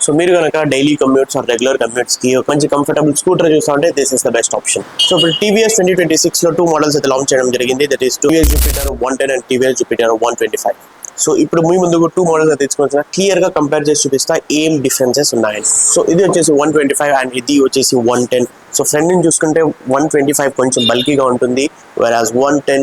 So మీరు కనుక daily commutes are regular commutes కి ఒక మంచి కంఫర్టబుల్ స్కూటర్ చూస్తా ఉంటే this is the best option. So ఇప్పుడు టీవీఎస్ 2026 లో 2 మోడల్స్ అయితే లాంచ్ చేయడం జరిగింది. That is TVS Jupiter 110 and TVS Jupiter 125. So ఇప్పుడు మీ ముందు 2 మోడల్స్ అయితే తెచ్చుకోవచ్చు. క్లియర్ గా కంపేర్ చేసి చూపిస్తా ఏం డిఫరెన్సెస్ ఉన్నాయని. సో ఇది వచ్చేసి 125 అండ్ ఇది వచ్చేసి 110. సో ఫ్రంట్ నుంచి చూసుకుంటే 125 కొంచెం బల్కీగా ఉంటుంది, whereas 110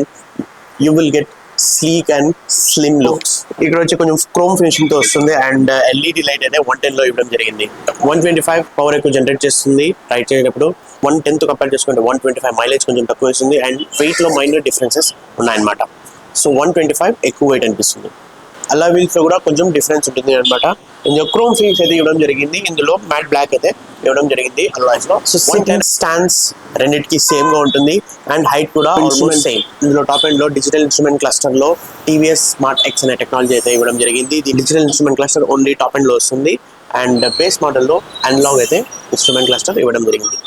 you will get sleek and slim looks. ఇక్కడ వచ్చి కొంచెం క్రోమ్ ఫినిషింగ్ తో వస్తుంది అండ్ ఎల్ఈడి లైట్ అయితే 110 లో ఇవ్వడం జరిగింది. 125 పవర్ ఎక్కువ జనరేట్ చేస్తుంది రైడ్ చేసేటప్పుడు. 110 తో కంపేర్ చేసుకుంటే 125 మైలేజ్ కొంచెం తక్కువ ఇస్తుంది అండ్ వెయిట్ లో మైనర్ డిఫరెన్సెస్ ఉన్నాయన్నమాట. సో 125 ఎక్కువ వెయిట్ అనిపిస్తుంది. అలా వీల్స్ లో కూడా కొంచెం డిఫరెన్స్ ఉంటుంది అనమాట. ఇందులో క్రోమ్ ఫినిష్ అయితే ఇవ్వడం జరిగింది, ఇందులో మ్యాట్ బ్లాక్ అయితే ఇవ్వడం జరిగింది అలాయ్స్ లో. సో 110 స్టాండ్స్ రెండింటికి సేమ్ గా ఉంటుంది అండ్ హైట్ కూడా ఆల్మోస్ట్ సేమ్. ఇందులో టాప్ ఎండ్ లో డిజిటల్ ఇన్స్ట్రుమెంట్ క్లస్టర్ లో టీవీఎస్ స్మార్ట్ ఎక్స్ అనే టెక్నాలజీ అయితే ఇవ్వడం జరిగింది. ఇది digital instrument cluster only top end లో వస్తుంది అండ్ బేస్ మోడల్ లో అనలాగ్ అయితే ఇన్స్ట్రుమెంట్ క్లస్టర్ ఇవ్వడం జరిగింది.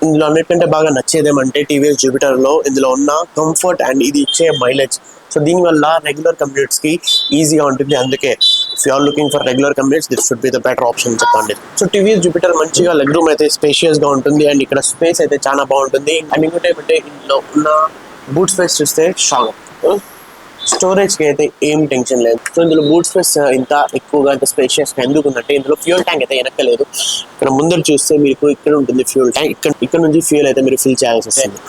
ఇందులో అన్నిటికంటే బాగా నచ్చేదేమంటే టీవీఎస్ జూపిటర్ లో ఇందులో ఉన్న కంఫర్ట్ అండ్ ఇది ఇచ్చే మైలేజ్. సో దీనివల్ల రెగ్యులర్ కమ్యూట్స్ కి ఈజీగా ఉంటుంది. అందుకే if you are looking for regular commutes this should be the better option చెప్పండి. సో టీవీఎస్ జూపిటర్ మంచిగా లెగ్ రూమ్ అయితే స్పేషియస్ గా ఉంటుంది అండ్ ఇక్కడ స్పేస్ అయితే చాలా బాగుంటుంది. అండ్ ఇంకోటి ఏమంటే ఇందులో ఉన్న బూట్ స్పేస్ చూస్తే స్ట్రాంగ్. స్టోరేజ్ కి అయితే ఏం టెన్షన్ లేదు. సో ఇందులో బూట్ స్పేస్ ఇంత ఎక్కువగా ఇంత స్పేషియస్ గా ఎందుకు ఉందంటే ఇందులో ఫ్యూల్ ట్యాంక్ అయితే వెనక్కలేదు. ఇక్కడ ముందర చూస్తే మీకు ఇక్కడ ఉంటుంది ఫ్యూల్ ట్యాంక్. ఇక్కడ నుంచి ఫ్యూల్ అయితే మీరు ఫిల్ చేయాల్సి వస్తుంది.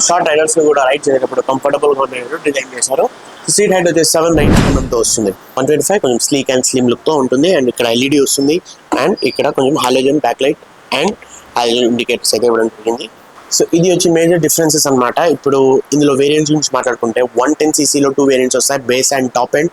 షార్ట్ రైడర్స్ కూడా రైడ్ చేసేటప్పుడు కంఫర్టబుల్ గా ఉండేటట్టు డిజైన్ చేశారు. సీట్ హైట్ వచ్చేసి 790 తో వస్తుంది. 125 కొంచెం స్లీక్ అండ్ స్లిమ్ లుక్ తో ఉంటుంది అండ్ ఇక్కడ ఎల్ఈడి వస్తుంది అండ్ ఇక్కడ కొంచెం halogen back light and halogen indicators అయితే ఇవ్వడం జరిగింది. సో ఇది వచ్చి మేజర్ డిఫరెన్సెస్ అనమాట. ఇప్పుడు ఇందులో వేరియంట్స్ గురించి మాట్లాడుకుంటే 110cc లో 2 వేరియంట్స్ వస్తాయి, base and top end.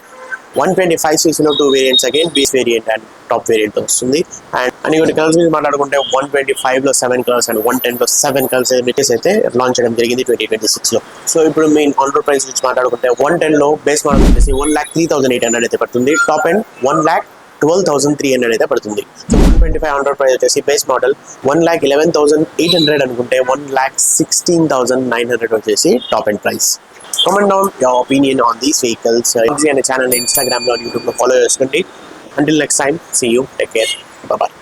125cc లో 2 variants again base variant and top variant వస్తుంది. అండ్ ఇంకోటి కలర్స్ గురించి మాట్లాడుకుంటే 125 లో 7 కలర్స్ అండ్ 110 లో 7 కలర్స్ అయితే లాంచ్ చేయడం జరిగింది 2026 లో. సో ఇప్పుడు మెయిన్ ఆన్ రోడ్ ప్రైస్ గురించి మాట్లాడుకుంటే 110 లో బేస్ మోడల్ వచ్చేసి 1,03,800 అయితే పడుతుంది. టాప్ ఎండ్ 1,12,300 అయితే పడుతుంది. సో 125 ఆన్ రోడ్ ప్రైస్ వచ్చేసి బేస్ మోడల్ 1,11,800 అనుకుంటే 1,16,900 వచ్చేసి top end price. Comment down your opinion on these vehicles. Easy and channel Instagram and YouTube follow చేసుకోండి. Until next time, see you. Take care. Bye bye.